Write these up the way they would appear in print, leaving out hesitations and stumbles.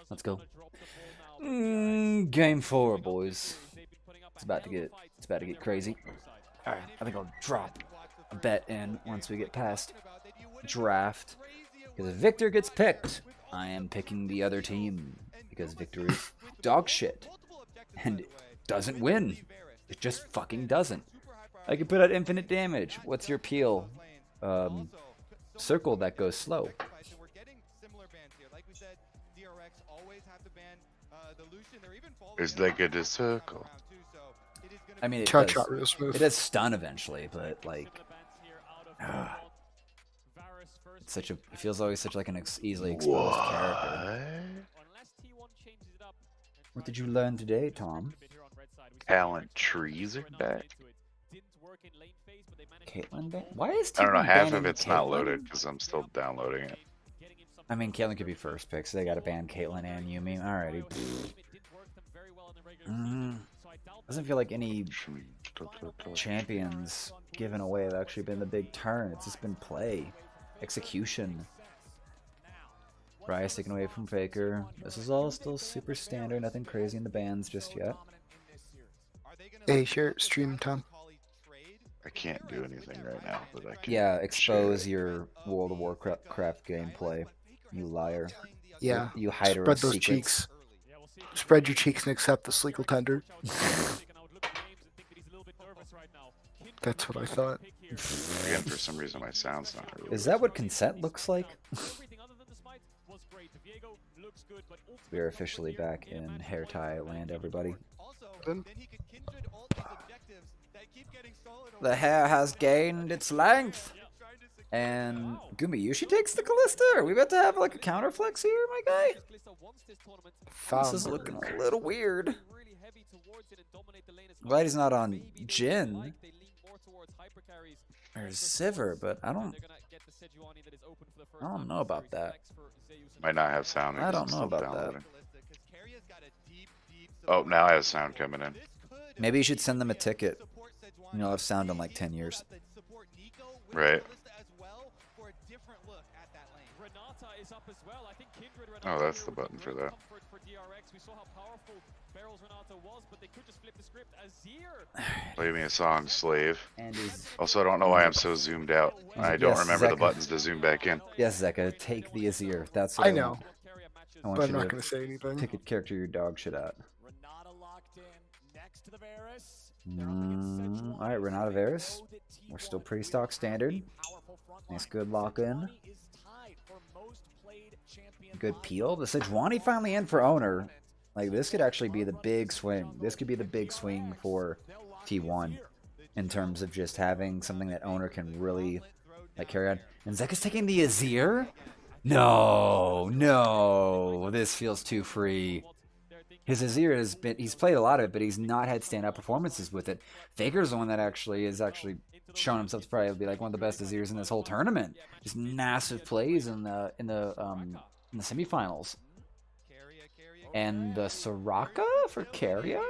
Let's go. Game 4, boys. It's about to get crazy. All right, I think I'll drop a bet in once we get past draft. Because if Victor gets picked, I am picking the other team because Victor is dog shit and doesn't win. It just fucking doesn't. I can put out infinite damage. What's your peel? Circle that goes slow. Is that good to circle? I mean, real smooth. it does stun eventually, but like, it's such a. It feels always such like an easily exposed character. What did you learn today, Tom? Talent trees are back. Caitlyn ban? Why is I don't know. T1 Half of banning it's not Caitlyn? loaded because I'm still downloading it. I mean, Caitlyn could be first pick, so they got to ban Caitlyn and Yumi. Alrighty. Doesn't feel like any champions given away have actually been the big turn. It's just been play, execution. Bryce taken away from Faker. This is all still super standard. Nothing crazy in the bans just yet. Hey, share stream, Tom. I can't do anything right now, but I can. Yeah, expose your World of Warcraft gameplay, you liar. Yeah. You hider Spread of those secrets. cheeks. Spread your cheeks and accept this legal tender. That's what I thought. Again, for some reason, my sound's not really. Is that what consent looks like? We are officially back in hair tie land, everybody. The hair has gained its length. And Gumayushi takes the Callista. Are we about to have like a counterflex here, my guy? This is looking a little weird. Glad he's not on Jin or Sivir, but I don't know about that. Might not have sound. I don't because know I'm still about that. downloading. Oh, now I have sound coming in. Maybe you should send them a ticket. You'll have sound in like 10 years. Right. Oh, that's the button for that. Play me a song, slave. And Also, I don't know why I'm so zoomed out. I don't Yes, remember the Zeka. buttons to zoom back in. yes, Zeka, take the Azir. That's what I know, want. I want but I'm you not to going to say anything. pick a character your dog shit at. Alright, Renata Varus. We're still pretty stock standard. Nice good lock in. Good peel. The Sejuani finally in for owner. Like, this could actually be the big swing. This could be the big swing for T1 in terms of just having something that owner can really like carry on. And Zeka's taking the Azir? No, no. This feels too free. His Azir has been, he's played a lot of it, but he's not had stand-up performances with it. Faker's the one that actually has shown himself to probably be like one of the best Azirs in this whole tournament. Just massive plays in the semifinals. And the Soraka for Keria?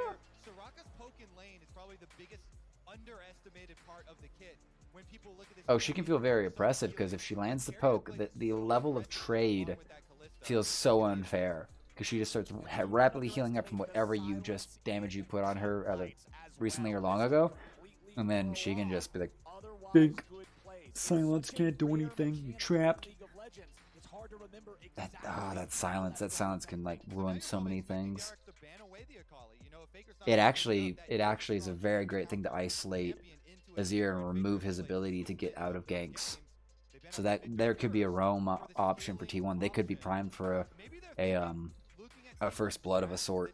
Oh, she can feel very oppressive because if she lands the poke, the level of trade feels so unfair. Because she just starts rapidly healing up from whatever damage you put on her either recently or long ago. And then she can just be like, big silence, can't do anything, you're trapped. That silence can like ruin so many things. It actually is a very great thing to isolate Azir and remove his ability to get out of ganks. So that there could be a roam option for T1. They could be primed for a first blood of a sort.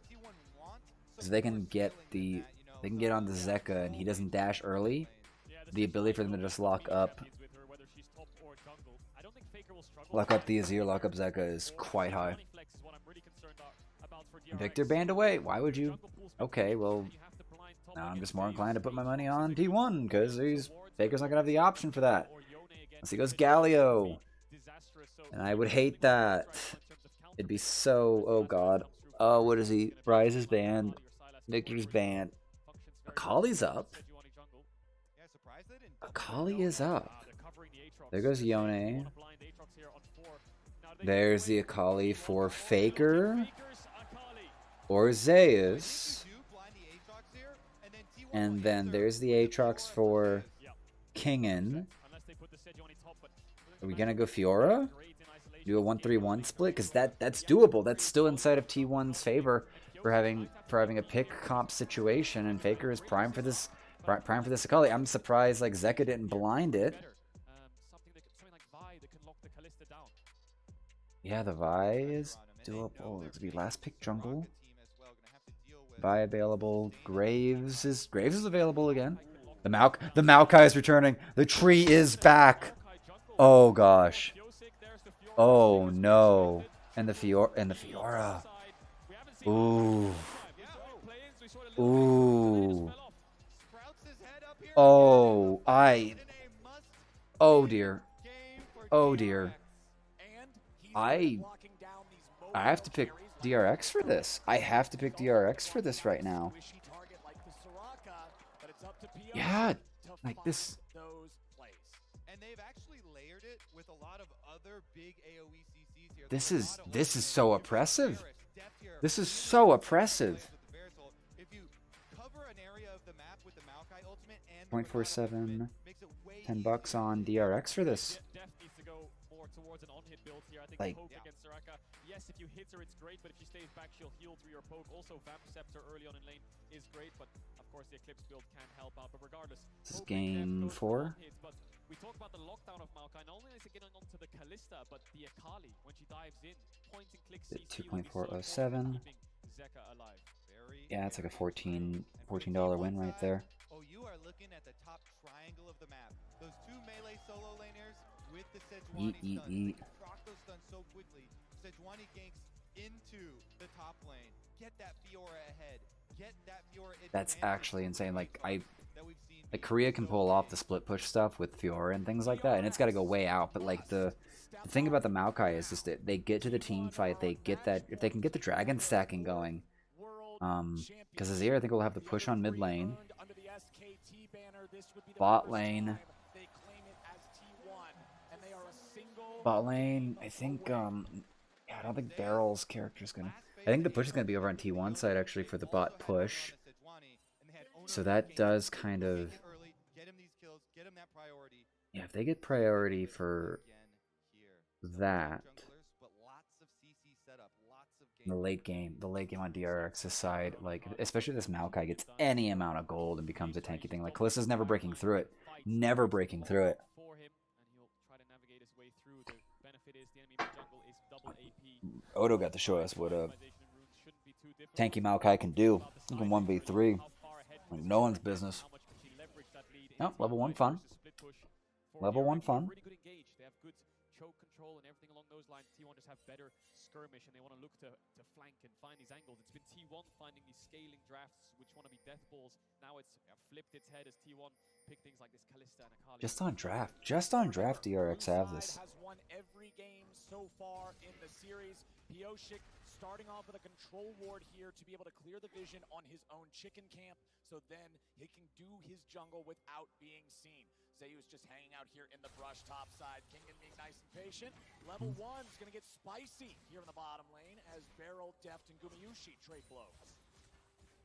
So they can get on the Zeka and he doesn't dash early. The ability for them to just lock up the Azir, lock up Zeka is quite high. Victor banned away. Why would you? Okay, well, now I'm just more inclined to put my money on T1 because Faker's not gonna have the option for that. Unless he goes Galio, and I would hate that. It'd be so. Oh God. Oh, what is he? Rise is banned. Victor's banned. Akali's up. Akali is up. There goes Yone. There's the Akali for Faker or Zeus. And then there's the Aatrox for Kingen. Are we gonna go Fiora? Do a 1-3-1 split? Because that's doable. That's still inside of T1's favor for having a pick comp situation, and Faker is prime for this Akali. I'm surprised like Zeka didn't blind it. Yeah, the Vi is doable. It's gonna be last pick jungle. Vi available. Graves is available again. The Maokai is returning. The tree is back. Oh gosh. Oh no. And the Fiora. Ooh. Ooh. Oh, oh dear. Oh dear. I have to pick DRX for this. I have to pick DRX for this right now. Yeah, like this. And they've actually layered it with a lot of other big AoE CCs here. This is so oppressive. This is so oppressive. If you cover an area of the map with the Maokai ultimate and 0.47, $10 on DRX for this. Like, yes, if you hit her, it's great, but if she stays back, she'll heal through your poke. Also, Vamp Scepter early on in lane is great, but of course the Eclipse build can help out. But regardless, this is game 4. But we talk about the lockdown of Maokai. Not only is it getting onto the Kalista, but the Akali when she dives in, point and click CC. 2.407. Zeka alive. Yeah, it's like a $14 win right there. Oh, you are looking at the top triangle of the map. Those two melee solo laners with the Sejuani stuns. Proc those stuns so quickly. Sejuani ganks into the top lane. Get that Fiora ahead. Get that Fiora. That's actually insane. Like Korea can pull off the split push stuff with Fiora and things like that, and it's got to go way out. But like the thing about the Maokai is just that they get to the team fight, they get that if they can get the dragon stacking going. Because Azir I think will have the push on mid lane, bot lane. Bot lane, I think, yeah, I don't think Barrel's character is gonna. I think the push is gonna be over on T1 side actually for the bot push. So that does kind of. Yeah, if they get priority for that. The late game on DRX's side, like especially this Maokai gets any amount of gold and becomes a tanky thing. Like Kalista's never breaking through it. Never breaking through it. Odo got to show us what a tanky Maokai can do. You can 1v3. Like no one's business. Oh, level 1 fun. Level 1 fun. Choke control and everything along those lines. T1 just have better skirmish and they want to look to flank and find these angles. It's been T1 finding these scaling drafts which want to be death balls. Now it's flipped its head as T1 pick things like this Kalista and Akali. Just on draft DRX have this. Has won every game so far in the series. Pioshik starting off with a control ward here to be able to clear the vision on his own chicken camp, so then he can do his jungle without being seen. Zeus just hanging out here in the brush top side. Kingen being nice and patient. Level 1 is going to get spicy here in the bottom lane as Beryl, Deft, and Gumayushi trade blows.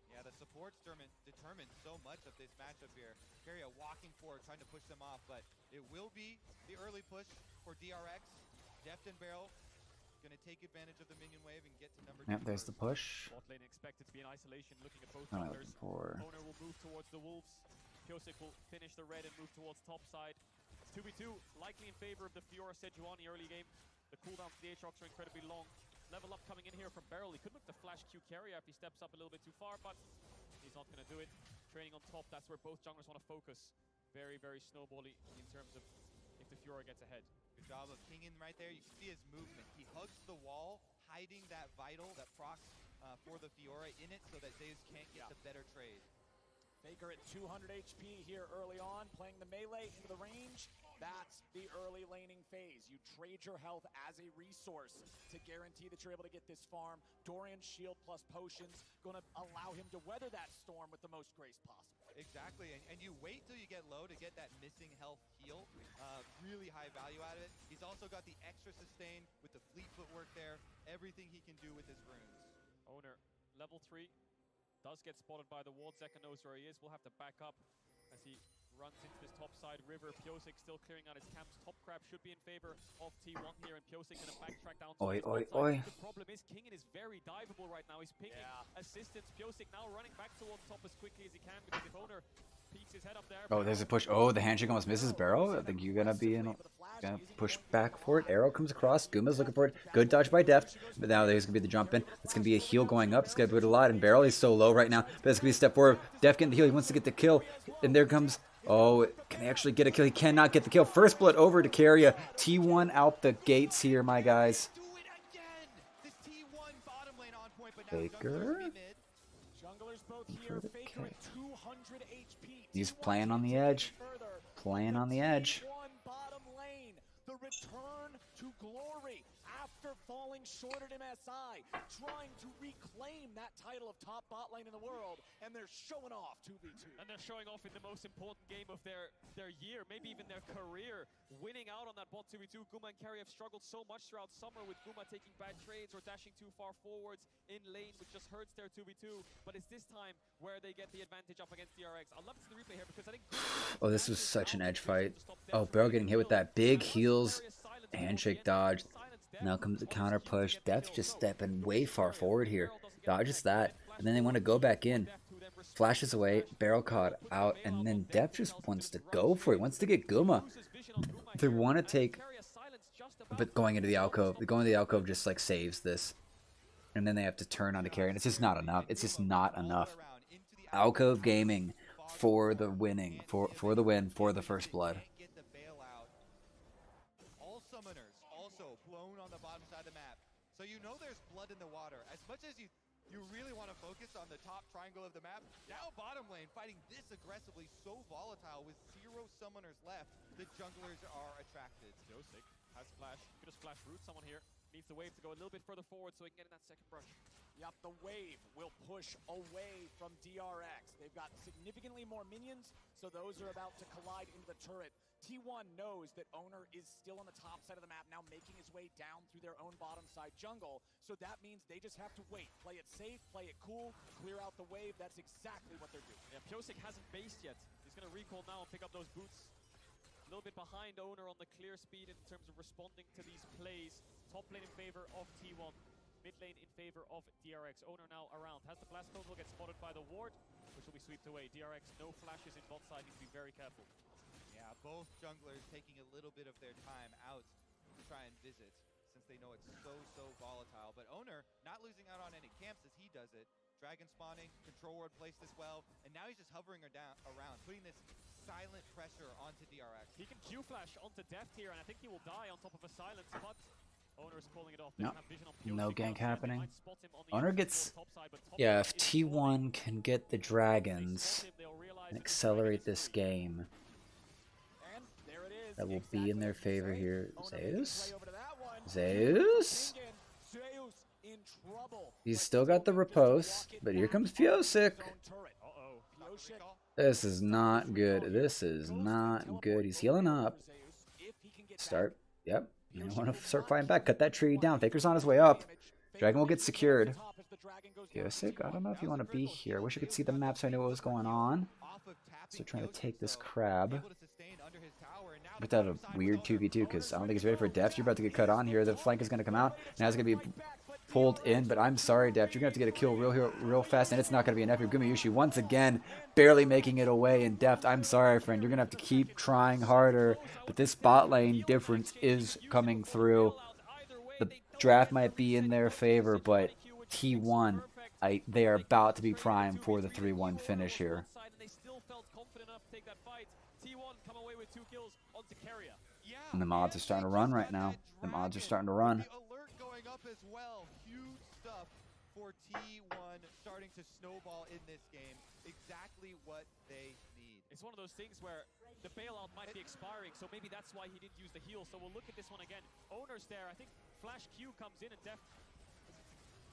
Yeah, the support's determined so much of this matchup here. Keria walking forward, trying to push them off, but it will be the early push for DRX. Deft and Beryl going to take advantage of the minion wave and get to number 2. Yep, there's the push. Bot lane expected to be in isolation, looking at both I'm junglers. Owner will move towards the Wolves. Pioshik will finish the red and move towards top side. 2v2, likely in favor of the Fiora Sejuani early game. The cooldowns for the Aatrox are incredibly long. Level up coming in here from Beryl. He could look to flash Q Keria if he steps up a little bit too far, but he's not going to do it. Training on top, that's where both junglers want to focus. Very, very snowbally in terms of if the Fiora gets ahead. Good job of Kingen right there. You can see his movement. He hugs the wall, hiding that vital, that procs for the Fiora in it so that Zeus can't get the better trade. Faker at 200 HP here early on, playing the melee into the range. That's the early laning phase. You trade your health as a resource to guarantee that you're able to get this farm. Dorian's shield plus potions going to allow him to weather that storm with the most grace possible. Exactly, and you wait till you get low to get that missing health heal. Really high value out of it. He's also got the extra sustain with the fleet footwork there. Everything he can do with his runes. Owner, level 3, does get spotted by the ward. Zeka knows where he is. We'll have to back up as he runs into this top side river. Piosik still clearing out his camps. Top crab should be in favor of T1 here, and Piosik gonna backtrack down to Oi, his oi, bot side. oi. The problem is Kingen is very diveable right now. He's picking assistance. Piosik now running back towards top as quickly as he can, because if Owner peeks his head up there... Oh, there's a push. Oh, the handshake almost misses Barrow. I think you're gonna be in. Gonna push back for it. Arrow comes across. Guma's looking for it. Good dodge by Deft. But now there's gonna be the jump in. It's gonna be a heal going up. It's gonna put a lot. And Barrel is so low right now. But it's gonna be a step forward. Deft getting the heal. He wants to get the kill. And there comes. Oh, can he actually get a kill? He cannot get the kill. First blood over to Carrier. T1 out the gates here, my guys. Do it again! This T1 bottom lane on point, but now Faker? Junglers be mid. Junglers both here. Faker at 200 HP. He's playing on the edge. Further. Playing on the edge. T1 bottom lane. The return to glory after falling short at MSI, trying to reclaim that title of top bot lane in the world, and they're showing off 2v2. And they're showing off in the most important game of their year, maybe even their career, winning out on that bot 2v2. Guma and Carry have struggled so much throughout summer, with Guma taking bad trades or dashing too far forwards in lane, which just hurts their 2v2. But it's this time where they get the advantage up against DRX. I'll love to see the replay here, because I think... Oh, this was such an edge fight. Oh, Barrow getting hit with that big heals. Handshake dodge. Now comes the counter push. Deft just stepping way far forward here. Dodges that. And then they want to go back in. Flashes away. Barrel caught out. And then Deft just wants to go for it. Wants to get Guma. They want to take... But going into the alcove. Going to the alcove just like saves this. And then they have to turn on to carry. And it's just not enough. It's just not enough. Alcove Gaming for the winning. For the win. For the first blood. Get the bailout. All summoners also blown on the bottom side of the map. So you know there's blood in the water. As much as you really want to focus on the top triangle of the map, now bottom lane fighting this aggressively, so volatile with 0 summoners left, the junglers are attracted. Josic has flash. Could just flash root someone here. Needs the wave to go a little bit further forward so he can get in that second brush. Yep, the wave will push away from DRX. They've got significantly more minions, so those are about to collide into the turret. T1 knows that Owner is still on the top side of the map, now making his way down through their own bottom side jungle, so that means they just have to wait. Play it safe, play it cool, clear out the wave. That's exactly what they're doing. Yeah, Piosik hasn't based yet. He's going to recall now and pick up those boots. A little bit behind Owner on the clear speed in terms of responding to these plays. Top lane in favor of T1. Mid lane in favor of DRX. Owner now around. Has the blast code, will get spotted by the ward, which will be swept away. DRX, no flashes in bot side. Needs to be very careful. Yeah, both junglers taking a little bit of their time out to try and visit, since they know it's so volatile. But Owner not losing out on any camps as he does it. Dragon spawning, control ward placed as well, and now he's just hovering around, putting this silent pressure onto DRX. He can Q flash onto Deft here, and I think he will die on top of a silence, but Owner is calling it off. No. Have vision on No Piosik gank now, so they happening. might spot him on the Owner inside gets... top side, but top Yeah, side if is T1 can get the dragons and accelerate this game, And there it is. that will be in their favor here. Owner making his Zeus? way over to that one. Zeus? Zeus in trouble. He's still got the riposte, but here comes Piosik. Uh-oh. Piosik. This is not good. This is not good. He's healing up. Start. Yep. You want to start fighting back. Cut that tree down. Faker's on his way up. Dragon will get secured. Piosik, I don't know if you want to be here. Wish I could see the map so I knew what was going on. So trying to take this crab. But that a weird 2v2 because I don't think he's ready for Deft. You're about to get cut on here. The flank is going to come out. Now it's going to be pulled in, but I'm sorry, Deft. You're going to have to get a kill real fast, and it's not going to be enough. You're Gumayushi once again barely making it away, and Deft, I'm sorry, friend. You're going to have to keep trying harder, but this bot lane difference is coming through. The draft might be in their favor, but T1, they are about to be primed for the 3-1 finish here. And the mods are starting to run right now. The mods are starting to run. The alert going up as well. Huge stuff for T1 starting to snowball in this game. Exactly what they need. It's one of those things where the bailout might be expiring, so maybe that's why he didn't use the heal. So we'll look at this one again. Owner's there. I think Flash Q comes in and Def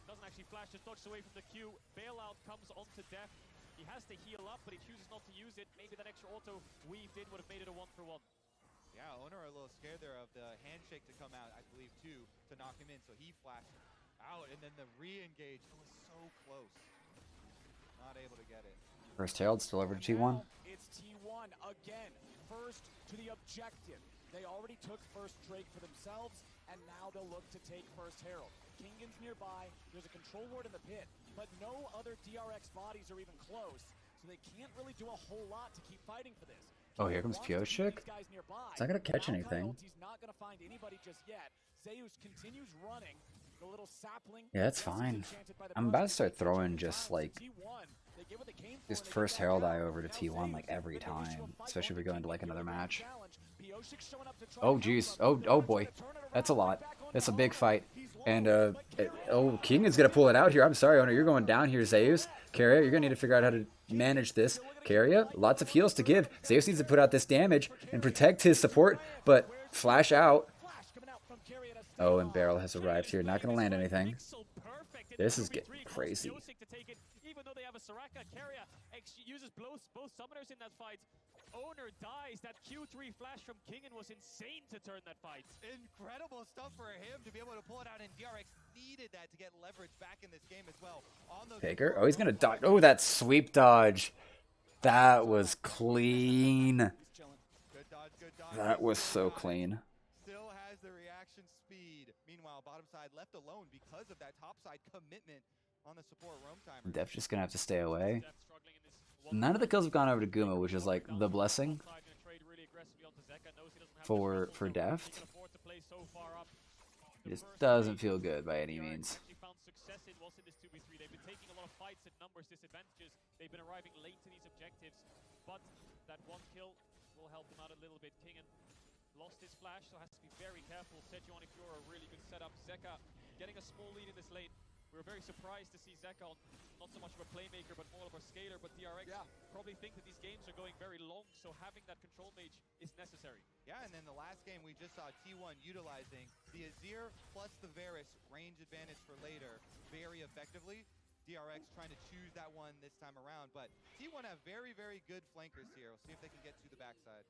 doesn't actually flash, just dodges away from the Q. Bailout comes onto Def. He has to heal up, but he chooses not to use it. Maybe that extra auto weaved in would have made it a 1-for-1. Yeah, Owner a little scared there of the handshake to come out, I believe, too, to knock him in. So he flashed out, and then the re-engage was so close. Not able to get it. First Herald still over to T1. Now it's T1 again, first to the objective. They already took first Drake for themselves, and now they'll look to take first Herald. Kingan's nearby, there's a control ward in the pit, but no other DRX bodies are even close, so they can't really do a whole lot to keep fighting for this. Oh, here comes Pioshik. It's not gonna catch anything. He's not gonna find anybody just yet. Zeus continues running. The little sapling. Yeah, that's fine. I'm about to start throwing just like just first Herald Eye over to T1 like every time, especially if we go into like another match. Oh geez, oh boy, that's a lot. That's a big fight. And oh, King is gonna pull it out here. I'm sorry, Owner, you're going down here, Zeus. Carrier, you're gonna need to figure out how to manage this. Carrier, lots of heals to give. Zeus needs to put out this damage and protect his support, but flash out. Oh, and Barrel has arrived here. Not gonna land anything. This is getting crazy. Even though they have a Soraka, Carrier uses both summoners in that fight. Owner dies. That Q3 flash from Kingen was insane to turn that fight. Incredible stuff for him to be able to pull it out, and DRX needed that to get leverage back in this game as well. On those Faker. Oh, he's gonna dodge. Oh, that sweep dodge. That was clean. Good dodge, good dodge. That was so clean. Still has the reaction speed. Meanwhile, bottom side left alone because of that top side commitment on the support roam timer. Def's just gonna have to stay away. None of the kills have gone over to Guma, which is like the blessing for Def. It just doesn't feel good by any means. Success it was in this 2v3. They've been taking a lot of fights at numbers disadvantages. They've been arriving late to these objectives, but that one kill will help them out a little bit. Kingen lost his flash, so has to be very careful. Sejuani Fiora, a really good setup. Zeka getting a small lead in this lane. We were very surprised to see Zeka on not so much of a playmaker, but more of a scaler. But DRX probably think that these games are going very long, so having that control mage is necessary. Yeah, and then the last game we just saw T1 utilizing the Azir plus the Varus range advantage for later very effectively. DRX trying to choose that one this time around, but T1 have very, very good flankers here. We'll see if they can get to the backside.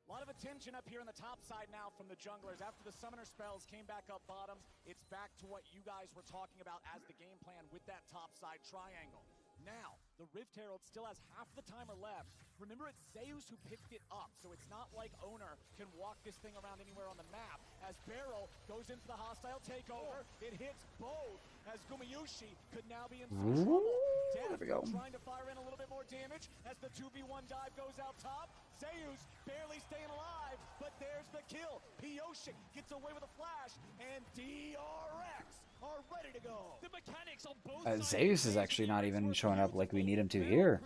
A lot of attention up here on the top side now from the junglers. After the summoner spells came back up bottom, it's back to what you guys were talking about as the game plan with that top side triangle. Now, the Rift Herald still has half the timer left. Remember, it's Zeus who picked it up, so it's not like Owner can walk this thing around anywhere on the map. As Barrel goes into the hostile takeover, it hits both, as Gumayushi could now be in some trouble. There we go. Trying to fire in a little bit more damage as the 2v1 dive goes out top. Zeus barely staying alive, but there's the kill. Pioshik gets away with a flash, and DRX are ready to go. The mechanics on both sides. Zeus is actually not even showing up like we need him to here.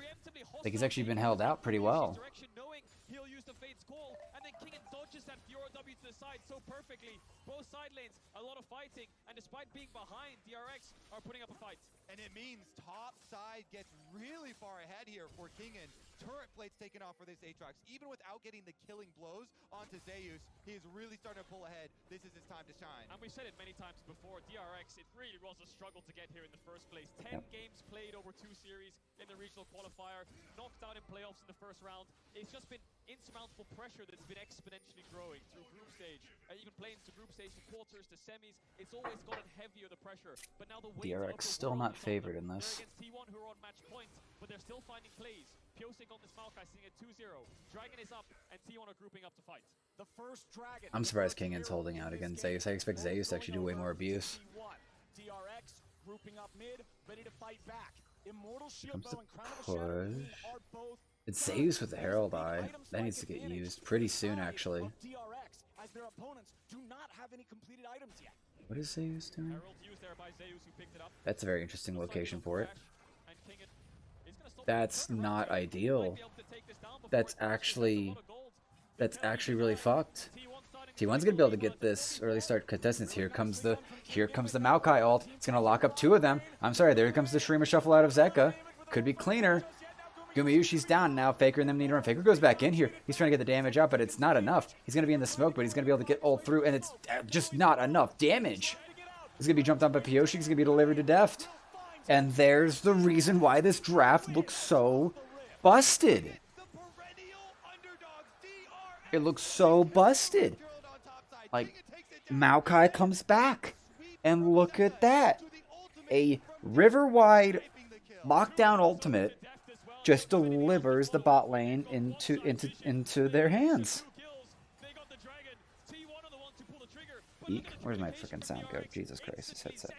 Like he's actually been held out pretty well. Knowing he'll use the Fate's Call, and then Kingen dodges that Fiora W to the side so perfectly. Both side lanes, a lot of fighting, and despite being behind, DRX are putting up a fight. And it means top side gets really far ahead here for Kingen. Turret plates taken off for this Aatrox. Even without getting the killing blows onto Zeus, he is really starting to pull ahead. This is his time to shine. And we said it many times before, DRX, it really was a struggle to get here in the first place. 10 games played over 2 series in the regional qualifier, knocked out in playoffs in the first round. It's just been insurmountable pressure that's been exponentially growing through group stage. Even playing to group stage, to quarters, to semis, it's always gotten heavier, the pressure. But now the weight DRX of the still world not is on favored them. in this. They're against T1 who are on match point, but they're still finding plays. Pioshik on this Maokai sitting at 2-0. Dragon is up, and T1 are grouping up to fight. The first dragon. I'm surprised Kingan's holding out against Zeus. I expect Zeus to actually do way more abuse. DRX grouping up mid, ready to fight back. Immortal Shield Comes Bow to and Crown of the Shadow push. are both It's Zeus with the Herald Eye. That needs to get used pretty soon, actually. DRX, as their opponents do not have any completed items yet. What is Zeus doing? Herald used there by Zeus, who picked it up. That's a very interesting location for it. And Kingen is gonna stop That's the not Might ideal. be able to take this down before That's it costs us a actually lot of gold. really fucked. T1 starting T1's gonna be able to get this early start contestants. Here comes the Maokai ult. It's gonna lock up 2 of them. I'm sorry, there comes the Shurima shuffle out of Zeka. Could be cleaner. Gumayushi's down now. Faker and them need to run. Faker goes back in here. He's trying to get the damage out, but it's not enough. He's gonna be in the smoke, but he's gonna be able to get ult through, and it's just not enough damage. He's gonna be jumped on by Pyoshi. He's gonna be delivered to Deft. And there's the reason why this draft looks so busted. It looks so busted. Like, Maokai comes back. And look at that. A river-wide lockdown ultimate just delivers the bot lane into their hands. Eek. Where's my freaking sound go? Jesus Christ, this headset.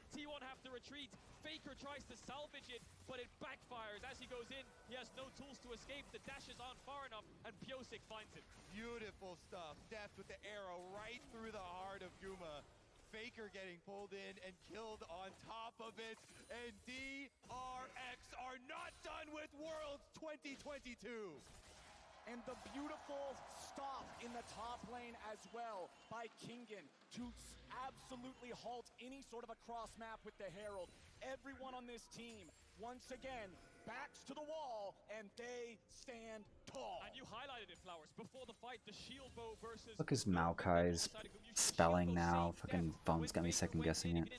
T1 have to retreat. Faker tries to salvage it, but it backfires. As he goes in, he has no tools to escape. The dashes aren't far enough, and Pyosik finds it. Beautiful stuff. Deft with the arrow right through the heart of Guma. Faker getting pulled in and killed on top of it. And DRX are not done with Worlds 2022. And the beautiful stop in the top lane as well by Kingen to absolutely halt any sort of a cross map with the Herald. Everyone on this team, once again, backs to the wall, and they stand tall. And you highlighted it, Flowers, before the fight, the shield bow versus... Look at Maokai's spelling now. Fucking phone's got me second guessing it.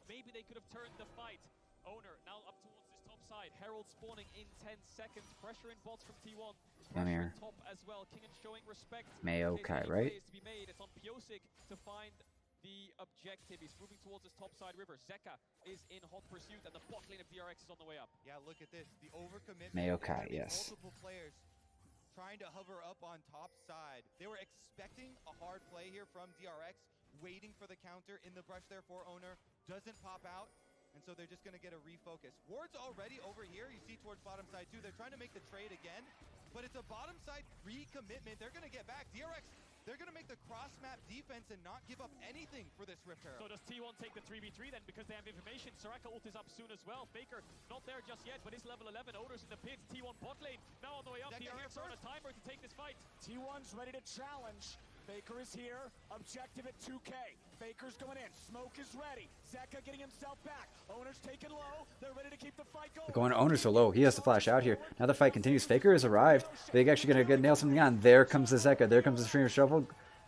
Maybe they could have turned the fight. Owner now up towards this top side. Herald spawning in 10 seconds. Pressure in bots from T1. Come here. Top as well. Kingen showing respect. Maokai, right? To be made. It's on Pyosik to find the objective. He's moving towards this top side river. Zeka is in hot pursuit, and the bot lane of DRX is on the way up. Yeah, look at this. The overcommitment. Maokai, yes. Multiple players trying to hover up on top side. They were expecting a hard play here from DRX, waiting for the counter in the brush there for Owner. Doesn't pop out, and so they're just going to get a refocus. Ward's already over here. You see towards bottom side too. They're trying to make the trade again, but it's a bottom side recommitment. They're going to get back. DRX, they're going to make the cross-map defense and not give up anything for this Rift Herald. So does T1 take the 3v3 then, because they have information? Soraka ult is up soon as well. Faker not there just yet, but is level 11. Owner's in the pit. T1 bot lane now on the way up. DRX are on a timer to take this fight. T1's ready to challenge. Faker is here. Objective at 2K. Faker's going in. Smoke is ready. Zeka getting himself back. Owner's taken low. They're ready to keep the fight going. They're going Owner so low. He has to flash out here. Now the fight continues. Faker has arrived. They're actually going to nail something on. There comes the Zeka. There comes the Streamer Shuffle.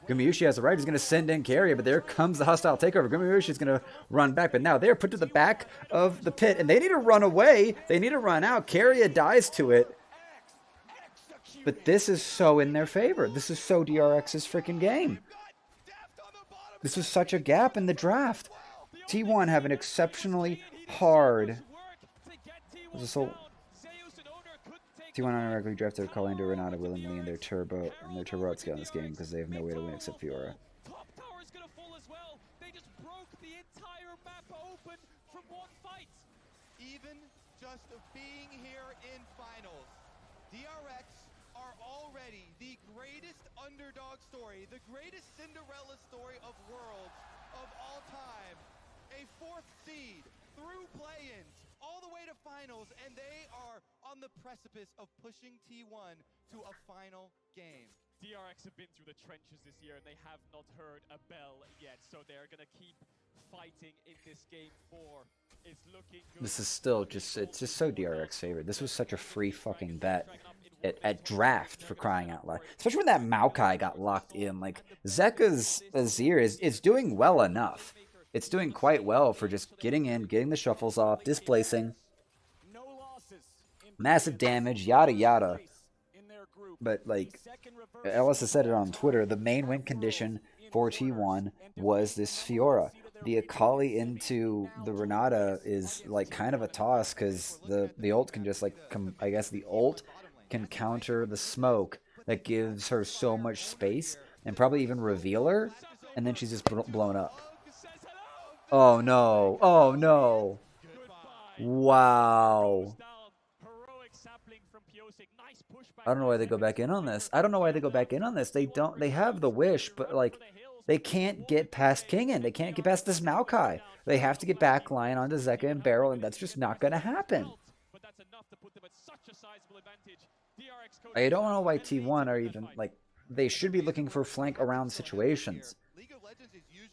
Gumayushi has arrived. He's going to send in carry, but there comes the hostile takeover. Gumayushi is going to run back, but now they're put to the back of the pit, and they need to run away. They need to run out. Carrier dies to it. But this is so in their favor. This is so DRX's freaking game. This was such a gap in the draft. T1 have an exceptionally hard... T1 unironically drafted Caliendo Renata willingly in their turbo outscale in this game because they have no way to win except Fiora. Top tower is going to fall as well. They just broke the entire map open from one fight. Even just being here in finals, DRX are already the greatest underdog story, the greatest Cinderella story of Worlds of all time. A 4th seed through play-ins all the way to finals, and they are on the precipice of pushing T1 to a final game. DRX have been through the trenches this year, and they have not heard a bell yet, so they're going to keep fighting in this game 4. It's looking good. This is still just, it's just so DRX favored. This was such a free fucking bet at draft, for crying out loud. Especially when that Maokai got locked in. Like, Zeka's Azir is doing well enough. It's doing quite well for just getting in, getting the shuffles off, displacing. Massive damage, yada yada. But, like, Ellis has said it on Twitter, the main win condition for T1 was this Fiora. The Akali into the Renata is, like, kind of a toss, because the ult can just, like, I guess the ult can counter the smoke that gives her so much space, and probably even reveal her, and then she's just blown up. Oh no, oh no. Wow. I don't know why they go back in on this. I don't know why they go back in on this. They have the wish, but like they can't get past Kingen. They can't get past this Maokai. They have to get back line onto Zeka and Barrel, and that's just not gonna happen. But that's enough to put them at such a sizable advantage. DRX I don't know why T1 are even, like, they should be looking for flank around situations.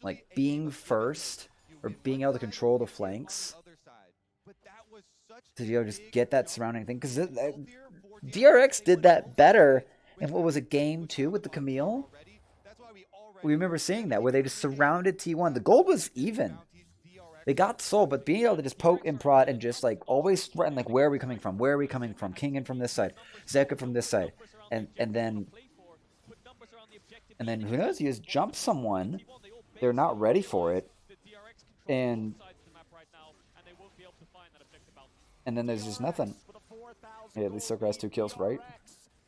Like, being first, or being able to control the flanks, to just get that surrounding thing. Because DRX did that better in, what was it, game 2 with the Camille? We remember seeing that, where they just surrounded T1. The gold was even. They got soul, but being able to just poke and prod and just, like, always threaten, like, where are we coming from? Where are we coming from? Kingen from this side. Zeka from this side. And then who knows? You just jump someone. They're not ready for it. And then there's just nothing. Yeah, at least Circle has 2 kills, right?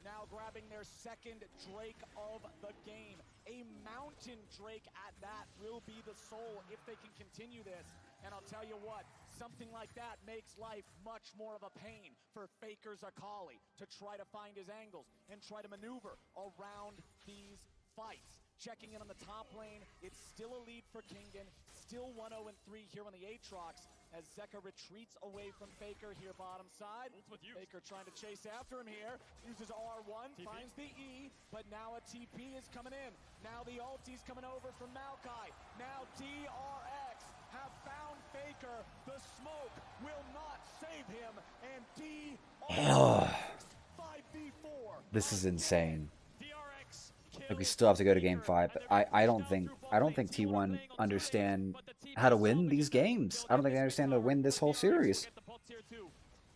Now grabbing their second Drake of the game. A mountain Drake at that will be the soul if they can continue this. And I'll tell you what, something like that makes life much more of a pain for Faker's Akali to try to find his angles and try to maneuver around these fights. Checking in on the top lane, it's still a lead for Kingen, still 1-0-3 here on the Aatrox as Zeka retreats away from Faker here bottom side. Faker trying to chase after him here, uses R1, TP. Finds the E, but now a TP is coming in. Now the ulti's coming over from Maokai. Now DRX have found Faker. The smoke will not save him, and DRX 5v4. This is insane. Like, we still have to go to game 5, but I don't think T1 understand how to win these games. I don't think they understand how to win this whole series.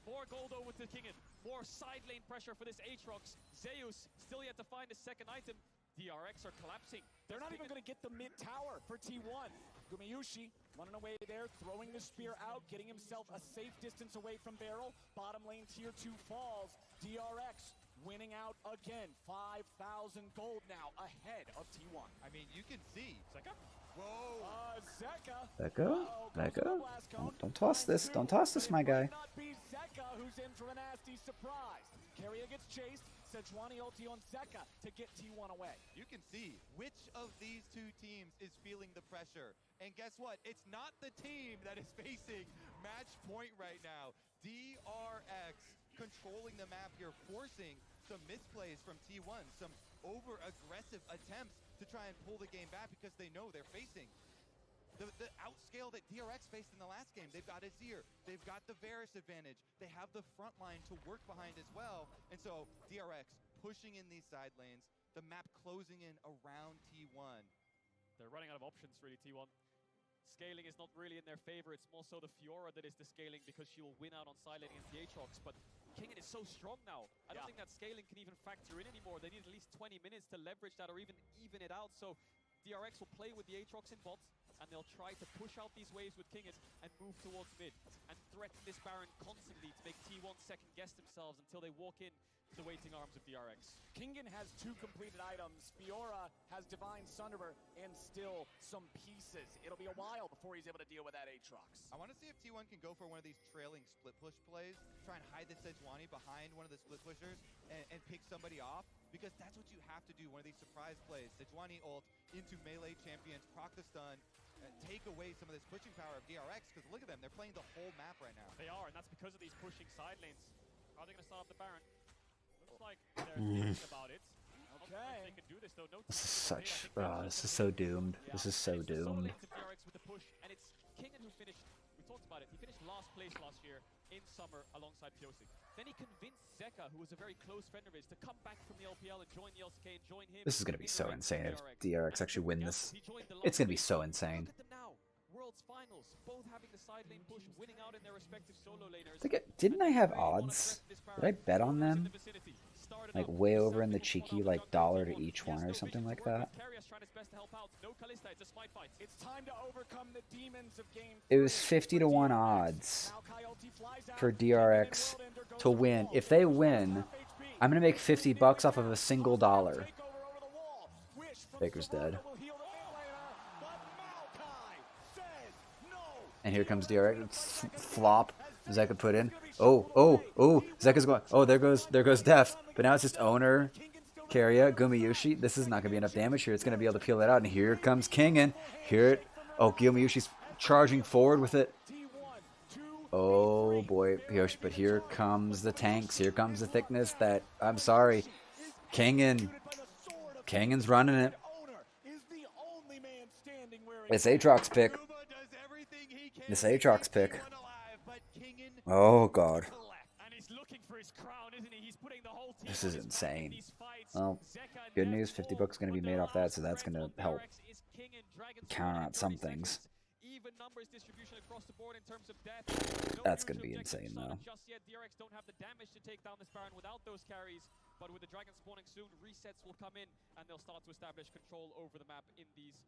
More gold over to Kingen. More side lane pressure for this Aatrox. Zeus still yet to find his second item. DRX are collapsing. They're not even going to get the mid tower for T1. Gumiyushi running away there, throwing the spear out, getting himself a safe distance away from Barrel. Bottom lane tier 2 falls. DRX winning out again. 5,000 gold now ahead of T1. I mean, you can see. Zeka? Whoa. Zeka. Zeka? Don't toss this. Don't toss this, my guy. It might not be Zeka who's in for a nasty surprise. Keria gets chased. Sejuani ulti on Zeka to get T1 away. You can see which of these two teams is feeling the pressure. And guess what? It's not the team that is facing match point right now. DRX controlling the map here, forcing some misplays from T1, some over-aggressive attempts to try and pull the game back because they know they're facing the outscale that DRX faced in the last game. They've got Azir, they've got the Varus advantage, they have the front line to work behind as well, and so DRX pushing in these side lanes, the map closing in around T1. They're running out of options, really, T1. Scaling is not really in their favor. It's more so the Fiora that is the scaling because she will win out on side lane against the Aatrox. But Kingen is so strong now. I don't think that scaling can even factor in anymore. They need at least 20 minutes to leverage that or even it out. So DRX will play with the Aatrox in bots, and they'll try to push out these waves with Kingen and move towards mid and threaten this Baron constantly to make T1 second guess themselves until they walk in to the waiting arms of DRX. Kingen has 2 completed items. Fiora has Divine Sunderer and still some pieces. It'll be a while before he's able to deal with that Aatrox. I want to see if T1 can go for one of these trailing split push plays, try and hide the Sejuani behind one of the split pushers and pick somebody off, because that's what you have to do, one of these surprise plays. Sejuani ult into melee champions, proc the stun, take away some of this pushing power of DRX, because look at them, they're playing the whole map right now. They are, and that's because of these pushing side lanes. How are they going to start up the Baron? Looks like they're thinking about it. Okay. They can do this, though. No This is such... this is so doomed. This is so doomed. DRX with the push, and it's Kingen who finished. We talked about it. He finished last place last year in summer alongside Piosik. Then he convinced Zeka, who was a very close friend of his, to come back from the LPL and join the LCK and join him. This is going to be so insane if DRX actually win this. It's going to be so insane. Look at them now. World's finals, both having the side lane push, winning out in their respective solo laners. Didn't I have odds? Did I bet on them? Like way over in the cheeky, like $1 to each one or something like that? It was 50 to 1 odds for DRX to win. If they win, I'm gonna make $50 off of a single dollar. Baker's dead. And here comes DRX. Flop. Zeka put in. Oh. Zeka's going. Oh, there goes Def. But now it's just Owner, Keria, Gumiyushi. This is not going to be enough damage here. It's going to be able to peel it out. And here comes Kingen. Oh, Gumiyushi's charging forward with it. Oh, Oh boy, Pioche, but here comes the tanks. Here comes the thickness that, I'm sorry, Kingan. Kingan's running it. It's Aatrox pick. This Aatrox pick. Oh god. This is insane. Well, good news, 50 bucks going to be made off that, so that's going to help counter out some things. That's going to be insane, though. DRX don't have the damage to take down this Baron without those carries, but with the Dragon spawning soon, resets will come in, and they'll start to establish control over the map in these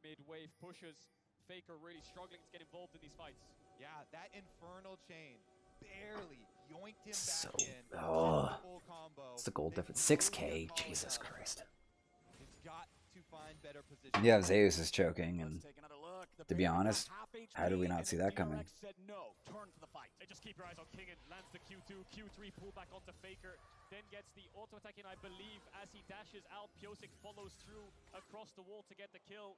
mid-wave pushes. Faker really struggling to get involved in these fights. Yeah, that Infernal Chain barely yoinked him So, back in. Full combo. it's the gold difference. 6K, Jesus Christ. He's got to find better position. Yeah, Zeus is choking, and to be honest, how did we not see that coming? They just keep your eyes on Kingan, lands the Q2, Q3 pull back onto Faker, then gets the auto attack in, I believe, as he dashes out. Piosik follows through across the wall to get the kill.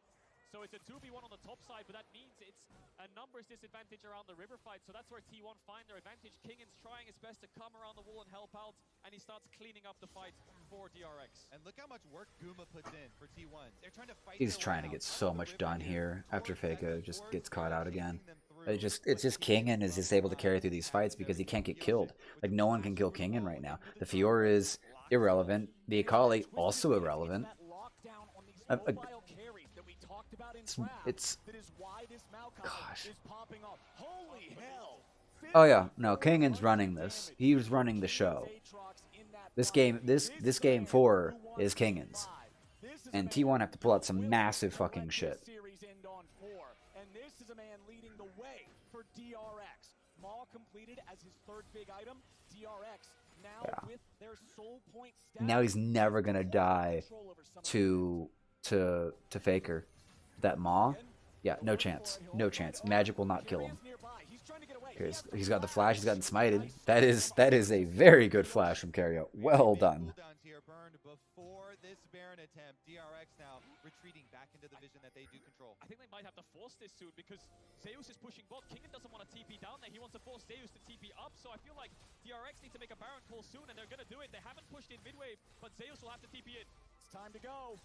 So it's a 2v1 on the top side, but that means it's a numbers disadvantage around the river fight. So that's where T1 find their advantage. Kingan's trying his best to come around the wall and help out, and he starts cleaning up the fight for DRX. And look how much work Guma puts in for T1. They're trying to fight. He's trying to get so much done here after Faker just gets caught out again. It's just Kingan is just able to carry through these fights because he can't get killed. Like, no one can kill Kingan right now. The Fiora is irrelevant. The Akali also irrelevant. It's gosh. Oh yeah, no, Kingan's running this. He was running the show. This game 4 is Kingan's. And T1 have to pull out some massive fucking shit. And this is a man leading the way for DRX. Maul completed as his third big item. DRX now with their soul point stat. Now he's never gonna die to Faker. That Maw? Yeah, no chance. No chance. Magic will not kill him. He's got the flash, he's gotten smited. That is a very good flash from Carriot. Well done. Before this Baron attempt, DRX now retreating back into the vision that they do control. I think they might have to force this soon because Zeus is pushing bot. Kingan doesn't want to TP down there. He wants to force Zeus to TP up. So I feel like DRX need to make a Baron call soon, and they're going to do it. They haven't pushed in mid-wave, but Zeus will have to TP in. It's time to go.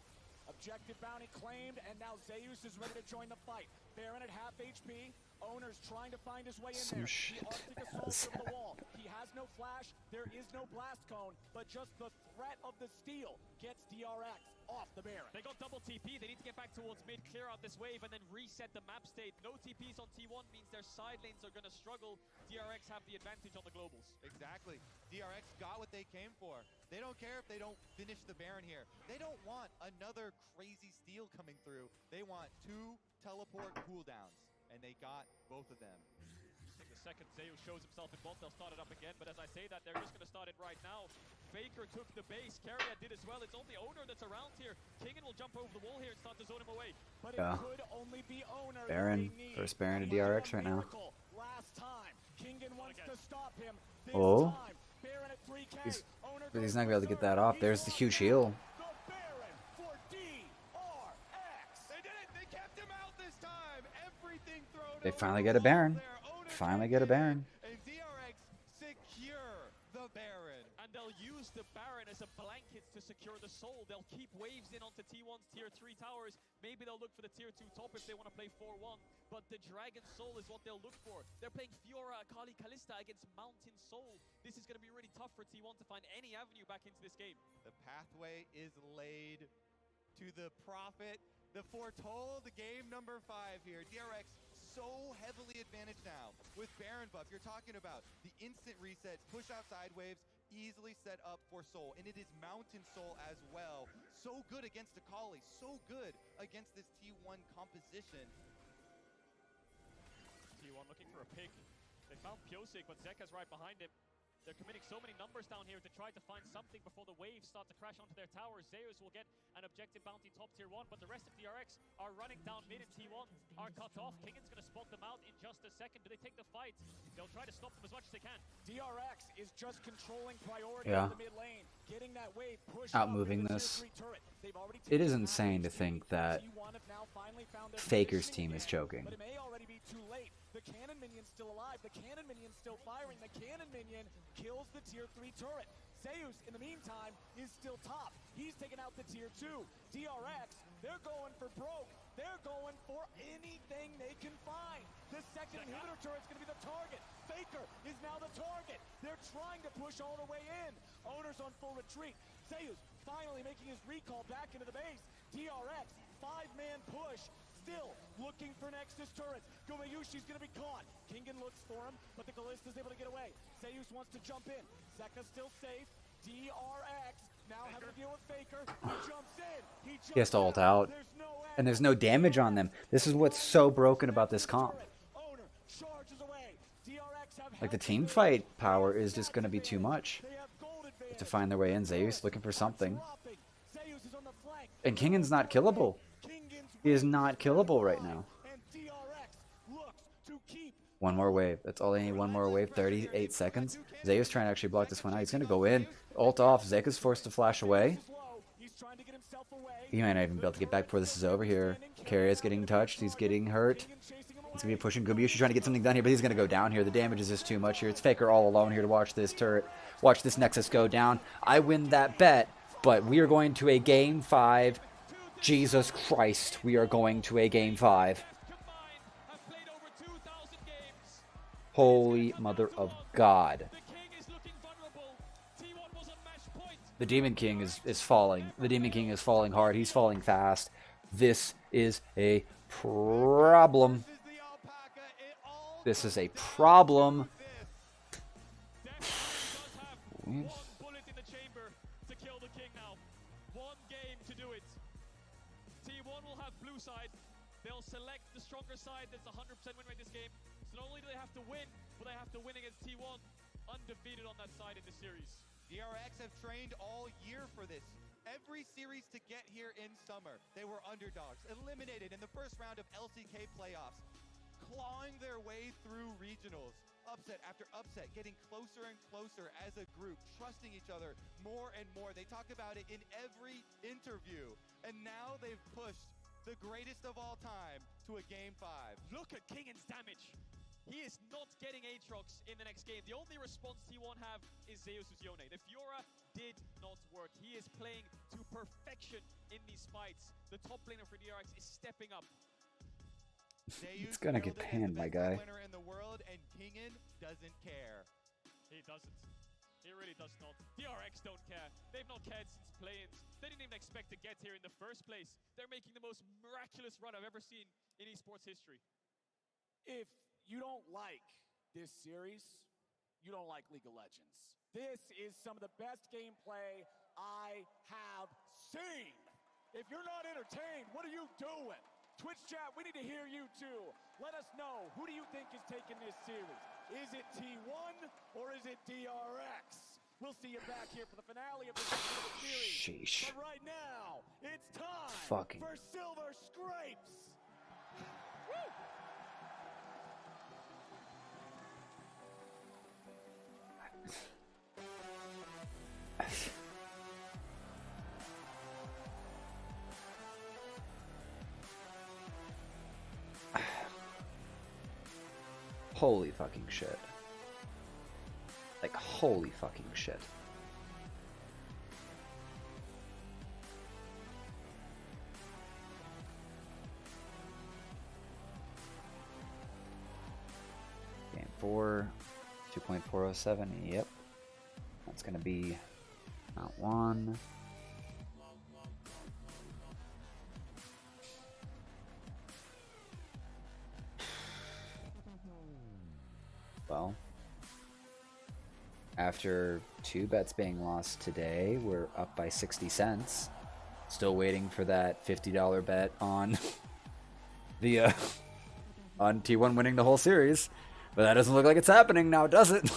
Objective bounty claimed, and now Zeus is ready to join the fight. Baron at half HP. Owner's trying to find his way in there. The Arctic assault from the wall. He has no flash. There is no blast cone, but just the threat of the steal gets DRX off the Baron. They got double TP. They need to get back towards mid, clear out this wave, and then reset the map state. No TPs on T1 means their side lanes are going to struggle. DRX have the advantage on the globals. Exactly. DRX got what they came for. They don't care if they don't finish the Baron here. They don't want another crazy steal coming through. They want 2 teleport cooldowns, and they got both of them. I think the second Zeus shows himself in bot, they'll start it up again, but as I say that, they're just going to start it right now. Faker took the base, Carrier did as well. It's only Owner that's around here. Kingan will jump over the wall here and start to zone him away. But it could only be Owner. Baron, first Baron to DRX right now. Last time, Kingan wants to stop him. This Oh, time, Baron at 3K. but he's not gonna be able to get that off. There's the huge heal. The Baron for DRX. They did it! They kept him out this time! Everything thrown They over finally the get a wall Baron. there. Owner Finally takes get a it, Baron. And DRX secure the Baron. And they'll use the Baron as a blanket to secure the soul. They'll keep waves in onto T1's tier 3 towers. Maybe they'll look for the tier 2 top if they want to play 4-1. But the Dragon Soul is what they'll look for. They're playing Fiora, Akali, Kalista against Mountain Soul. This is going to be really tough for T1 to find any avenue back into this game. The pathway is laid to the Prophet. The foretold game number 5 here. DRX so heavily advantaged now with Baron buff. You're talking about the instant resets, push out side waves, easily set up for Soul. And it is Mountain Soul as well. So good against Akali, so good against this T1 composition. T1 looking for a pick. They found Piosik, but Zeka's right behind him. They're committing so many numbers down here to try to find something before the waves start to crash onto their towers. Zeus will get an objective bounty top tier 1, but the rest of DRX are running down mid, and T1 are cut off. Kingan's going to spot them out in just a second. Do they take the fight? They'll try to stop them as much as they can. DRX is just controlling priority in the mid lane, getting that wave pushed Out up moving into the this. tier 3 turret. They've already It is taken insane to damage. think that T1 have now finally found their Faker's positioning team is again, choking. but it may already be too late. The cannon minion's still alive. The cannon minion's still firing. The cannon minion kills the tier 3 turret. Zeus, in the meantime, is still top. He's taken out the tier 2. DRX, they're going for broke. They're going for anything they can find. The second inhibitor turret's going to be the target. Faker is now the target. They're trying to push all the way in. Owner's on full retreat. Zeus finally making his recall back into the base. DRX, 5-man push. Still looking for Nexus turrets. Gumayushi's going to be caught. Kingen looks for him, but the Callista's able to get away. Zeus wants to jump in. Zeka's still safe. DRX now having to deal with Faker. He jumps in. He has to ult out. And there's no damage on them. This is what's so broken about this comp. Like, the team fight power is just going to be too much to find their way in. Zeus looking for something. And Kingen's not killable. He is not killable right now. One more wave. That's all they need. One more wave. 38 seconds. Zeus trying to actually block this one out. He's going to go in. Ult off. Zeka's forced to flash away. He might not even be able to get back before this is over here. Carrier's getting touched. He's getting hurt. He's going to be pushing Gumayushi, trying to get something done here, but he's going to go down here. The damage is just too much here. It's Faker all alone here to watch this turret. Watch this Nexus go down. I win that bet, but we are going to a Game 5. Jesus Christ, we are going to a Game 5. Holy mother of God. The Demon King is falling. The Demon King is falling hard. He's falling fast. This is a problem. This is a problem. They'll select the stronger side. That's a 100% win rate this game. So not only do they have to win, but they have to win against T1. Undefeated on that side in the series. DRX have trained all year for this. Every series to get here in summer, they were underdogs, eliminated in the first round of LCK playoffs, clawing their way through regionals. Upset after upset, getting closer and closer as a group, trusting each other more and more. They talk about it in every interview. And now they've pushed the greatest of all time to a Game 5. Look at Kingen's damage. He is not getting Aatrox in the next game. The only response T1 have is Zeus' Yone. The Fiora did not work. He is playing to perfection in these fights. The top laner for DRX is stepping up. It's gonna get panned, my guy. Winner in the world, and Kingen doesn't care. He doesn't. He really does not. DRX don't care. They've not cared since play-ins. They didn't even expect to get here in the first place. They're making the most miraculous run I've ever seen in esports history. If you don't like this series, you don't like League of Legends. This is some of the best gameplay I have seen. If you're not entertained, what are you doing? Twitch chat, we need to hear you too. Let us know, who do you think is taking this series? Is it T1 or is it DRX? We'll see you back here for the finale of the series. Sheesh. But right now, it's time Fucking for Silver Scrapes. Woo! Holy fucking shit. Like, holy fucking shit. Game 4, 2.407, yep. That's gonna be Mount 1. Well, after 2 bets being lost today, we're up by 60 cents. Still waiting for that $50 bet on the on T1 winning the whole series, but that doesn't look like it's happening now, does it?